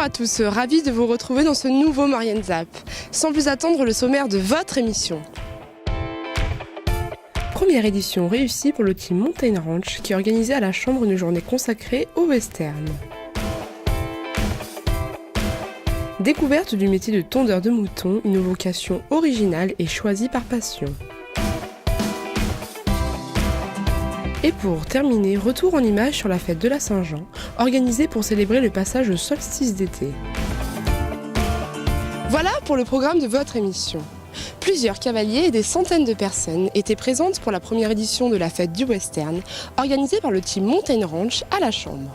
à tous, ravi de vous retrouver dans ce nouveau Marianne Zap. Sans plus attendre, le sommaire de votre émission. Première édition réussie pour le team Mountain Ranch qui organisait à la Chambre une journée consacrée au western. Découverte du métier de tondeur de moutons, une vocation originale et choisie par passion. Et pour terminer, retour en images sur la fête de la Saint-Jean, organisée pour célébrer le passage au solstice d'été. Voilà pour le programme de votre émission. Plusieurs cavaliers et des centaines de personnes étaient présentes pour la première édition de la fête du western, organisée par le team Mountain Ranch à la Chambre.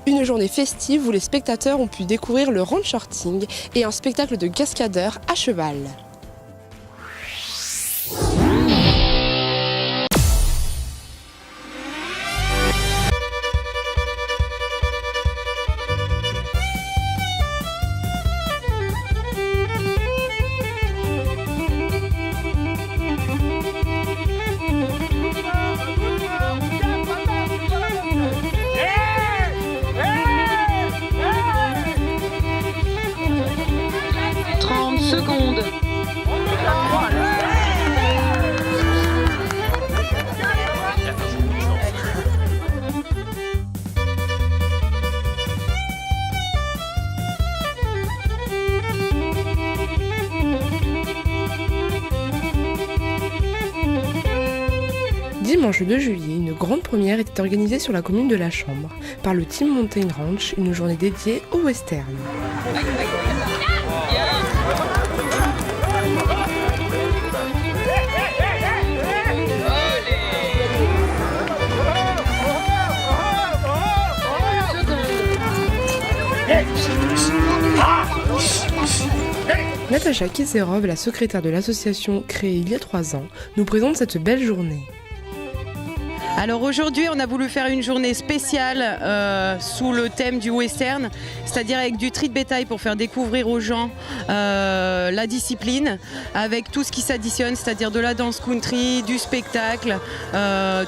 Une journée festive où les spectateurs ont pu découvrir le ranchorting et un spectacle de cascadeurs à cheval. Secondes. Dimanche 2 juillet, une grande première était organisée sur la commune de la Chambre par le team Mountain Ranch, une journée dédiée au western. Natacha Kizerov, la secrétaire de l'association créée il y a 3 ans, nous présente cette belle journée. Alors aujourd'hui, on a voulu faire une journée spéciale sous le thème du western, c'est-à-dire avec du tri de bétail pour faire découvrir aux gens la discipline, avec tout ce qui s'additionne, c'est-à-dire de la danse country, du spectacle,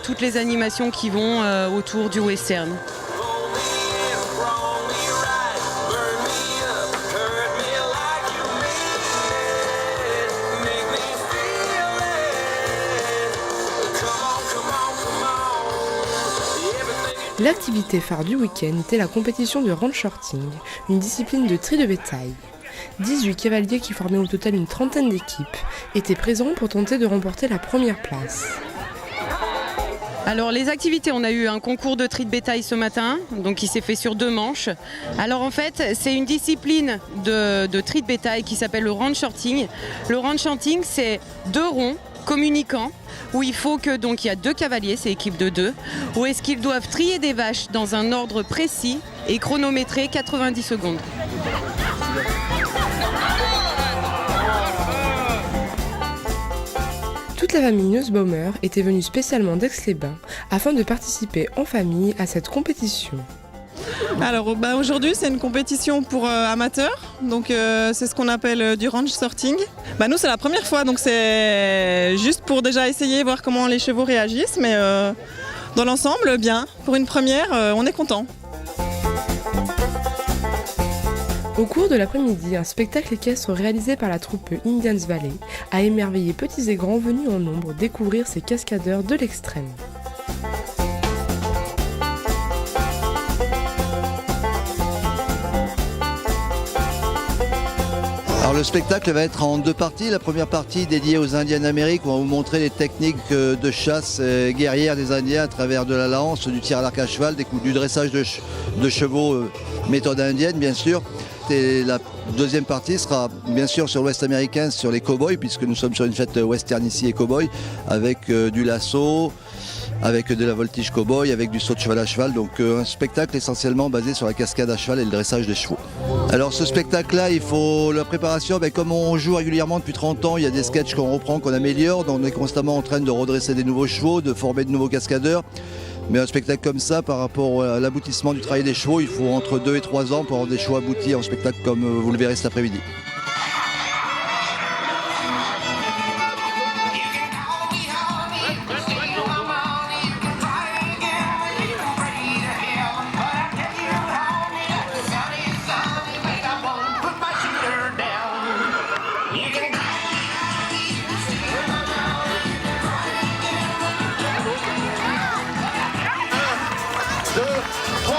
toutes les animations qui vont autour du western. L'activité phare du week-end était la compétition de ranchorting, une discipline de tri de bétail. 18 cavaliers qui formaient au total une trentaine d'équipes étaient présents pour tenter de remporter la première place. Alors les activités, on a eu un concours de tri de bétail ce matin, donc qui s'est fait sur 2 manches. Alors en fait, c'est une discipline de tri de bétail qui s'appelle le ranchorting. Le ranchorting, c'est 2 ronds communicants où il faut que, donc il y a 2 cavaliers, c'est équipe de 2, où est-ce qu'ils doivent trier des vaches dans un ordre précis et chronométrer 90 secondes. Toute la famille Nussbaumer était venue spécialement d'Aix-les-Bains afin de participer en famille à cette compétition. Alors aujourd'hui c'est une compétition pour amateurs, donc c'est ce qu'on appelle du ranch sorting. Nous c'est la première fois, donc c'est juste pour déjà essayer, voir comment les chevaux réagissent, mais dans l'ensemble bien, pour une première on est content. Au cours de l'après-midi, un spectacle équestre réalisé par la troupe Indians Valley a émerveillé petits et grands venus en nombre découvrir ces cascadeurs de l'extrême. Alors le spectacle va être en 2 parties. La première partie dédiée aux Indiens d'Amérique, où on va vous montrer les techniques de chasse guerrière des Indiens à travers de la lance, du tir à l'arc à cheval, du dressage de chevaux, méthode indienne bien sûr. Et la deuxième partie sera bien sûr sur l'Ouest américain, sur les cow-boys, puisque nous sommes sur une fête western ici et cow-boy, avec du lasso, avec de la voltige cow-boy, avec du saut de cheval à cheval. Donc un spectacle essentiellement basé sur la cascade à cheval et le dressage des chevaux. Alors ce spectacle-là, il faut la préparation, comme on joue régulièrement depuis 30 ans, il y a des sketchs qu'on reprend, qu'on améliore, donc on est constamment en train de redresser des nouveaux chevaux, de former de nouveaux cascadeurs. Mais un spectacle comme ça, par rapport à l'aboutissement du travail des chevaux, il faut entre 2 et 3 ans pour avoir des chevaux aboutis en spectacle comme vous le verrez cet après-midi. 2, 3.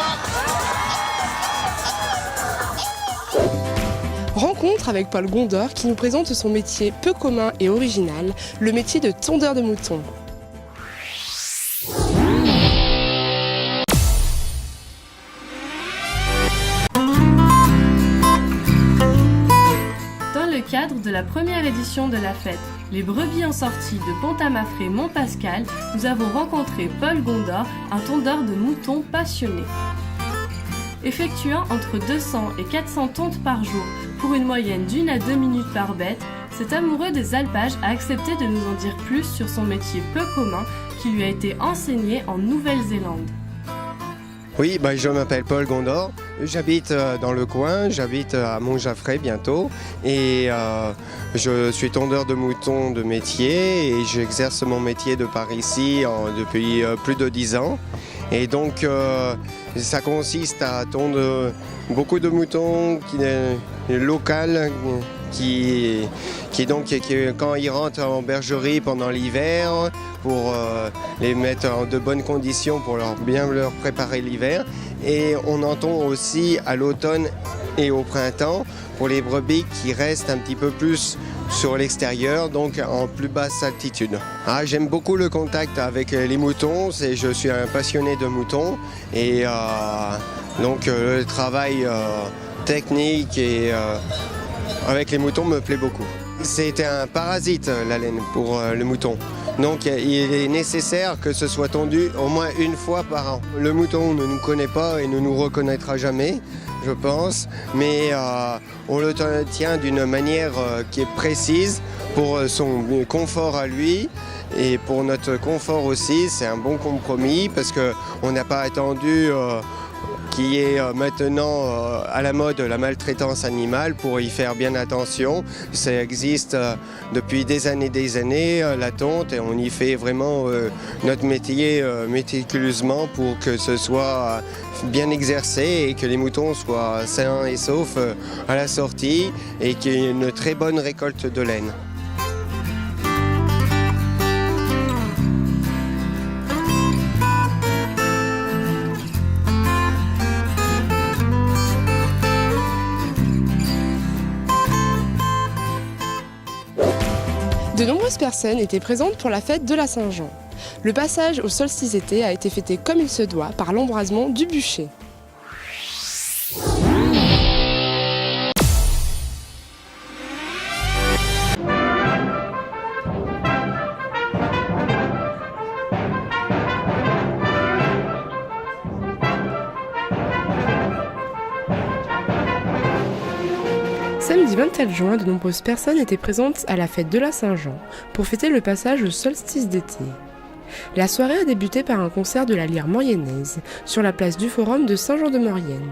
Rencontre avec Paul Gondor qui nous présente son métier peu commun et original, le métier de tondeur de moutons. Dans le cadre de la première édition de la fête Les brebis en sortie de Pont-à-Mafré-Montpascal, nous avons rencontré Paul Gondor, un tondeur de moutons passionné. Effectuant entre 200 et 400 tontes par jour pour une moyenne d'1 à 2 minutes par bête, cet amoureux des alpages a accepté de nous en dire plus sur son métier peu commun qui lui a été enseigné en Nouvelle-Zélande. Oui, je m'appelle Paul Gondor, j'habite dans le coin, j'habite à Montjaffray bientôt et je suis tondeur de moutons de métier et j'exerce mon métier de par ici depuis plus de 10 ans. Et donc ça consiste à tondre beaucoup de moutons locaux qui quand ils rentrent en bergerie pendant l'hiver pour les mettre en de bonnes conditions pour bien leur préparer l'hiver. Et on en tond aussi à l'automne et au printemps pour les brebis qui restent un petit peu plus sur l'extérieur, donc en plus basse altitude. J'aime beaucoup le contact avec les moutons, je suis un passionné de moutons et donc le travail technique et avec les moutons me plaît beaucoup. C'est un parasite la laine pour le mouton. Donc il est nécessaire que ce soit tondu au moins une fois par an. Le mouton ne nous connaît pas et ne nous reconnaîtra jamais, je pense, mais on le tient d'une manière qui est précise pour son confort à lui et pour notre confort aussi. C'est un bon compromis parce qu'on n'a pas attendu qui est maintenant à la mode la maltraitance animale pour y faire bien attention. Ça existe depuis des années, la tonte, et on y fait vraiment notre métier méticuleusement pour que ce soit bien exercé et que les moutons soient sains et saufs à la sortie et qu'il y ait une très bonne récolte de laine. De nombreuses personnes étaient présentes pour la fête de la Saint-Jean. Le passage au solstice d'été a été fêté comme il se doit par l'embrasement du bûcher. Samedi 24 juin, de nombreuses personnes étaient présentes à la fête de la Saint-Jean pour fêter le passage au solstice d'été. La soirée a débuté par un concert de la lyre mauriennaise sur la place du Forum de Saint-Jean-de-Maurienne.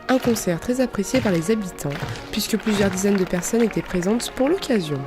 Un concert très apprécié par les habitants puisque plusieurs dizaines de personnes étaient présentes pour l'occasion.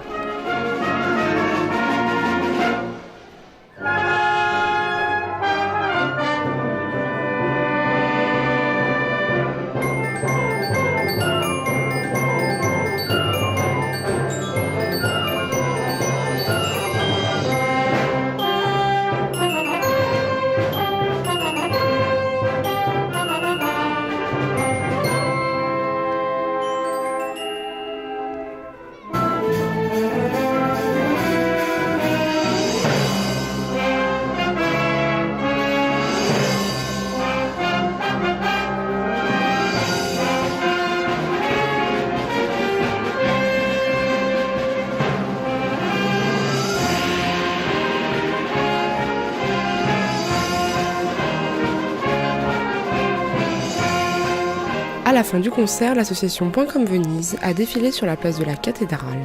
À la fin du concert, l'association Point Comme Venise a défilé sur la place de la cathédrale.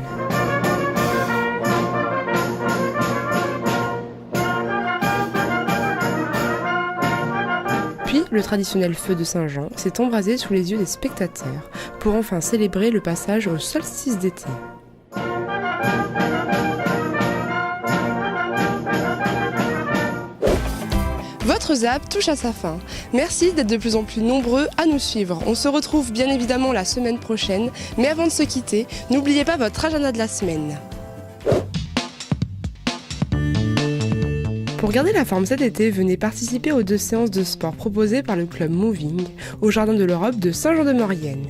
Puis, le traditionnel feu de Saint-Jean s'est embrasé sous les yeux des spectateurs pour enfin célébrer le passage au solstice d'été. Votre ZAP touche à sa fin. Merci d'être de plus en plus nombreux à nous suivre. On se retrouve bien évidemment la semaine prochaine, mais avant de se quitter, n'oubliez pas votre agenda de la semaine. Pour garder la forme cet été, venez participer aux 2 séances de sport proposées par le club Moving au Jardin de l'Europe de Saint-Jean-de-Maurienne.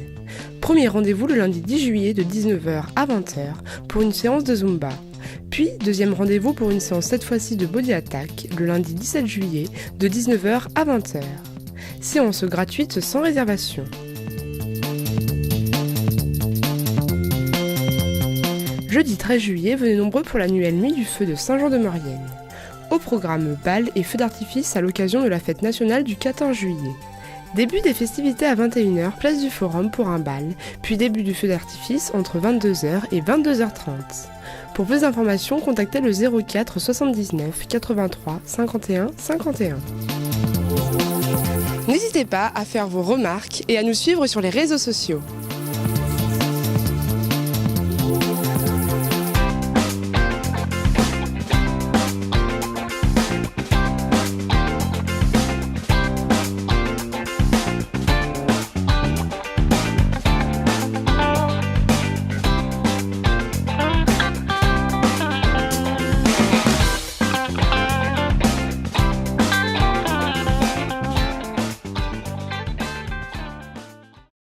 Premier rendez-vous le lundi 10 juillet de 19h à 20h pour une séance de Zumba. Puis, deuxième rendez-vous pour une séance cette fois-ci de Body Attack le lundi 17 juillet de 19h à 20h. Séance gratuite sans réservation. Jeudi 13 juillet, venez nombreux pour l'annuelle Nuit du Feu de Saint-Jean-de-Maurienne. Au programme bal et feux d'artifice à l'occasion de la fête nationale du 14 juillet. Début des festivités à 21h, place du Forum pour un bal, puis début du feu d'artifice entre 22h et 22h30. Pour plus d'informations, contactez le 04 79 83 51 51. N'hésitez pas à faire vos remarques et à nous suivre sur les réseaux sociaux.